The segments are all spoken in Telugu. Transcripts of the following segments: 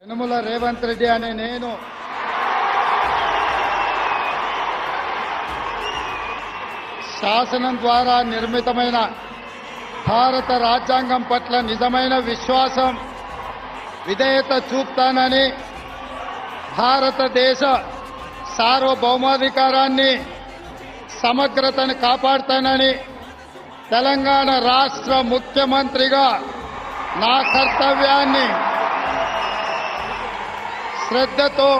యనమల రేవంత్ రెడ్డి అనే నేను శాసనం ద్వారా నిర్మితమైన భారత రాజ్యాంగం పట్ల నిజమైన విశ్వాసం విధేయత చూపుతానని భారతదేశ సార్వభౌమాధికారాన్ని సమగ్రతను కాపాడుతానని తెలంగాణ రాష్ట్ర ముఖ్యమంత్రిగా నా కర్తవ్యాన్ని శ్రద్ధతో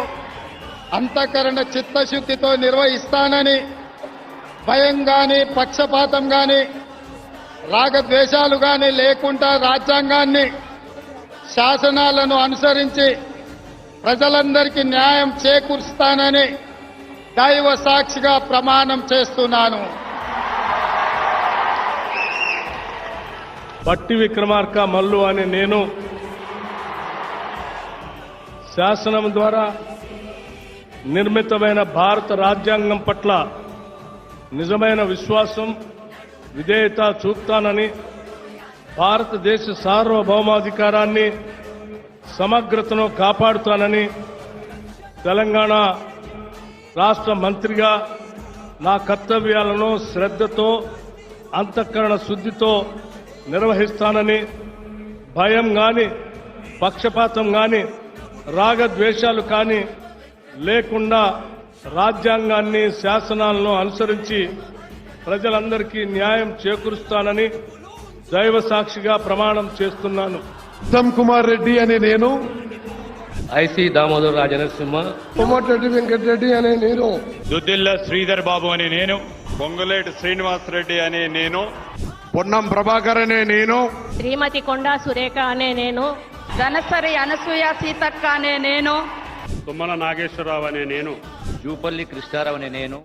అంతఃకరణ చిత్తశుద్ధితో నిర్వహిస్తానని భయం గాని పక్షపాతం గాని రాగద్వేషాలు గాని లేకుండా రాజ్యాంగాన్ని శాసనాలను అనుసరించి ప్రజలందరికీ న్యాయం చేకూరుస్తానని దైవ సాక్షిగా ప్రమాణం చేస్తున్నాను. బట్టి విక్రమార్క మల్లు అనే నేను శాసనం ద్వారా నిర్మితమైన భారత రాజ్యాంగం పట్ల నిజమైన విశ్వాసం విధేయత చూపుతానని భారతదేశ సార్వభౌమాధికారాన్ని సమగ్రతను కాపాడుతానని తెలంగాణ రాష్ట్ర మంత్రిగా నా కర్తవ్యాలను శ్రద్ధతో అంతఃకరణ శుద్ధితో నిర్వహిస్తానని భయం గాని పక్షపాతం గాని రాగద్వేషాలు కానీ లేకుండా రాజ్యాంగాన్ని శాసనాలను అనుసరించి ప్రజలందరికీ న్యాయం చేకూరుస్తానని దైవ సాక్షిగా ప్రమాణం చేస్తున్నాను. ఉత్తమ్ కుమార్ రెడ్డి అనే నేను, ఐసి దామోదర్ రాజనరసింహ, కోమటిరెడ్డి వెంకటరెడ్డి అనే నేను, దుద్దిల్ల శ్రీధర్ బాబు అనే నేను, పొంగులేటి శ్రీనివాస్ రెడ్డి అనే నేను, పొన్నం ప్రభాకర్ అనే నేను, శ్రీమతి కొండా సురేఖ అనే నేను, ధనసరి అనసూయ సీతక్క అనే నేను, తుమ్మల నాగేశ్వరరావు అనే నేను, జూపల్లి కృష్ణారావు అనే నేను